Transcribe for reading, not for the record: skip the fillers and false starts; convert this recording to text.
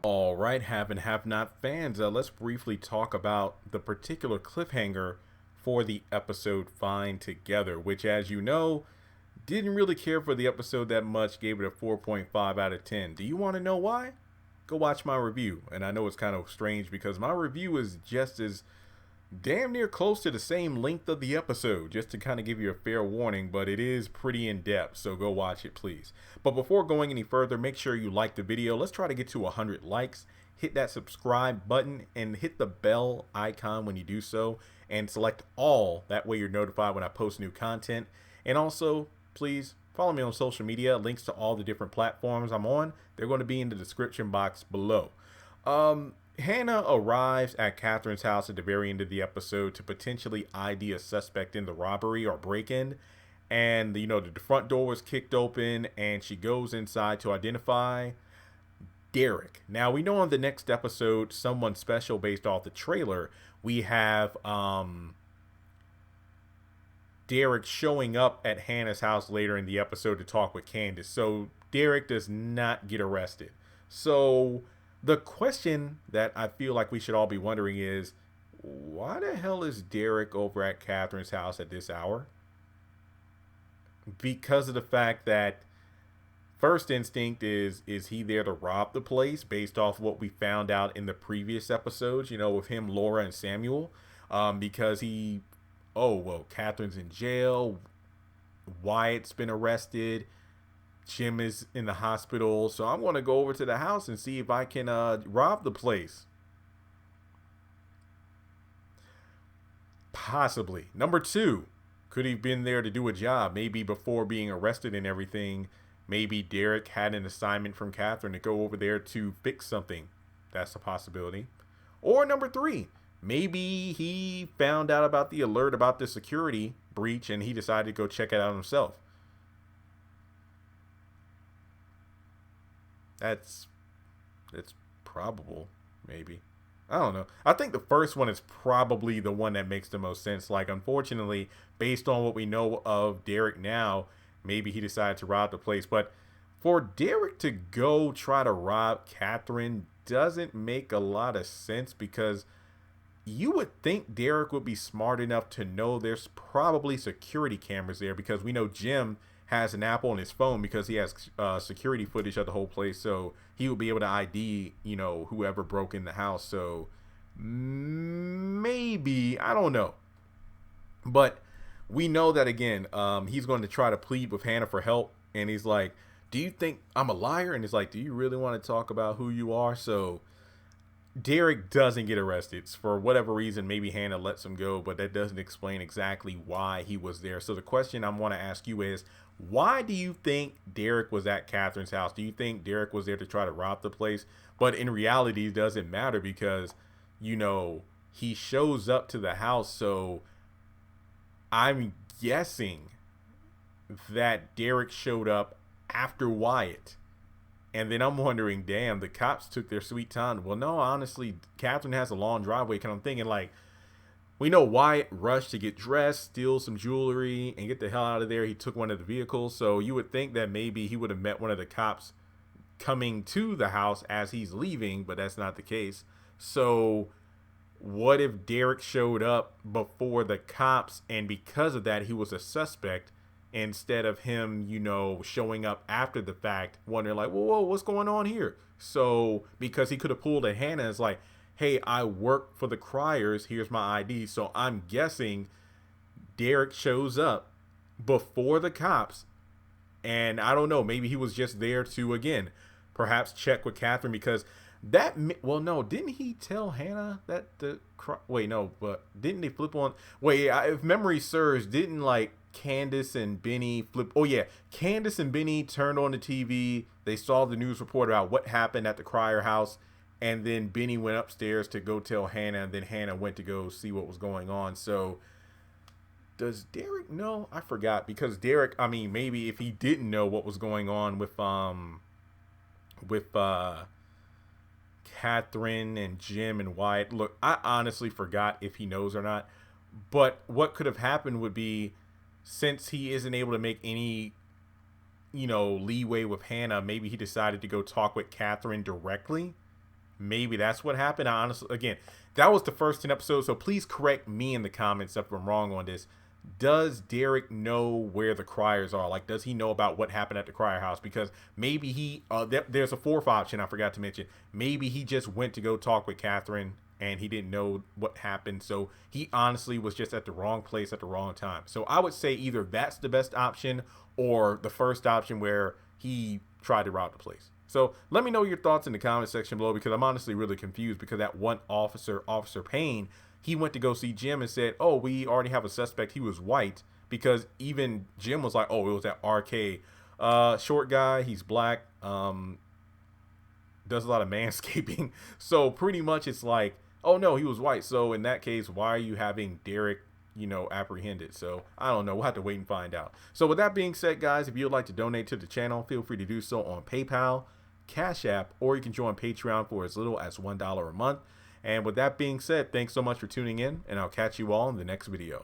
All right, have and have not fans, let's briefly talk about the particular cliffhanger for the episode Find Together, which, as you know, didn't really care for the episode that much, gave it a 4.5 out of 10. Do you want to know why? Go watch my review. And I know it's kind of strange because my review is just as damn near close to the same length of the episode, just to kind of give you a fair warning, but it is pretty in depth, so go watch it, please. But before going any further, make sure you like the video. Let's try to get to 100 likes. Hit that subscribe button and hit the bell icon when you do so, and select all. That way you're notified when I post new content. And also, please follow me on social media. Links to all the different platforms I'm on, they're going to be in the description box below. Hannah arrives at Katheryn's house at the very end of the episode to potentially ID a suspect in the robbery or break-in. And, the front door was kicked open and she goes inside to identify Derrick. Now, we know on the next episode, someone special based off the trailer, we have Derrick showing up at Hannah's house later in the episode to talk with Candace. So Derrick does not get arrested. So the question that I feel like we should all be wondering is, why the hell is Derrick over at Katheryn's house at this hour? Because of the fact that first instinct is he there to rob the place based off what we found out in the previous episodes, with him, Laura, and Samuel, because Katheryn's in jail, Wyatt's been arrested, Jim is in the hospital, so I'm going to go over to the house and see if I can rob the place. Possibly. Number two, could he have been there to do a job? Maybe before being arrested and everything, maybe Derrick had an assignment from Katheryn to go over there to fix something. That's a possibility. Or number three, maybe he found out about the alert about the security breach and he decided to go check it out himself. That's probable, maybe. I don't know. I think the first one is probably the one that makes the most sense. Like, unfortunately, based on what we know of Derrick now, maybe he decided to rob the place. But for Derrick to go try to rob Katheryn doesn't make a lot of sense, because you would think Derrick would be smart enough to know there's probably security cameras there, because we know Jim has an app on his phone because he has security footage of the whole place, so he would be able to ID, whoever broke in the house. So maybe, I don't know, but we know that again, he's going to try to plead with Hannah for help, and he's like, "Do you think I'm a liar?" And he's like, "Do you really want to talk about who you are?" So Derrick doesn't get arrested for whatever reason. Maybe Hannah lets him go, but that doesn't explain exactly why he was there. So the question I want to ask you is, why do you think Derrick was at Katheryn's house? Do you think Derrick was there to try to rob the place? But in reality, it doesn't matter, because, he shows up to the house. So I'm guessing that Derrick showed up after Wyatt. And then I'm wondering, damn, the cops took their sweet time. Well, no, honestly, Katheryn has a long driveway. And I'm thinking, like, we know Wyatt rushed to get dressed, steal some jewelry, and get the hell out of there. He took one of the vehicles. So you would think that maybe he would have met one of the cops coming to the house as he's leaving, but that's not the case. So what if Derrick showed up before the cops, and because of that, he was a suspect, instead of him, showing up after the fact, wondering like, whoa, what's going on here? So because he could have pulled a Hannah, it's like, hey, I work for the Criers, here's my ID. So I'm guessing Derrick shows up before the cops, and I don't know, maybe he was just there to, again, perhaps check with Katheryn, because didn't he tell Hannah that but didn't they flip on, if memory serves, didn't like Candace and Benny flip? Oh yeah, Candace and Benny turned on the TV, they saw the news report about what happened at the Crier house, and then Benny went upstairs to go tell Hannah, and then Hannah went to go see what was going on. So does Derrick know? I forgot, because Derrick, I mean, maybe if he didn't know what was going on with Katheryn and Jim and Wyatt. Look, I honestly forgot if he knows or not. But what could have happened would be, since he isn't able to make any, leeway with Hannah, maybe he decided to go talk with Katheryn directly maybe that's what happened. I honestly, again, that was the first 10 episodes, so please correct me in the comments if I'm wrong on this. Does Derrick know where the criers are? Like, does he know about what happened at the crier house? Because maybe he, there's a fourth option I forgot to mention. Maybe he just went to go talk with Katheryn and he didn't know what happened. So he honestly was just at the wrong place at the wrong time. So I would say either that's the best option or the first option where he tried to rob the place. So let me know your thoughts in the comment section below, because I'm honestly really confused, because that one officer, Officer Payne, he went to go see Jim and said, oh, we already have a suspect. He was white, because even Jim was like, oh, it was that RK. Short guy. He's black. Does a lot of manscaping. So pretty much it's like, oh, no, he was white. So in that case, why are you having Derrick, apprehended? So I don't know. We'll have to wait and find out. So with that being said, guys, if you would like to donate to the channel, feel free to do so on PayPal, Cash App, or you can join Patreon for as little as $1 a month. And with that being said, thanks so much for tuning in, and I'll catch you all in the next video.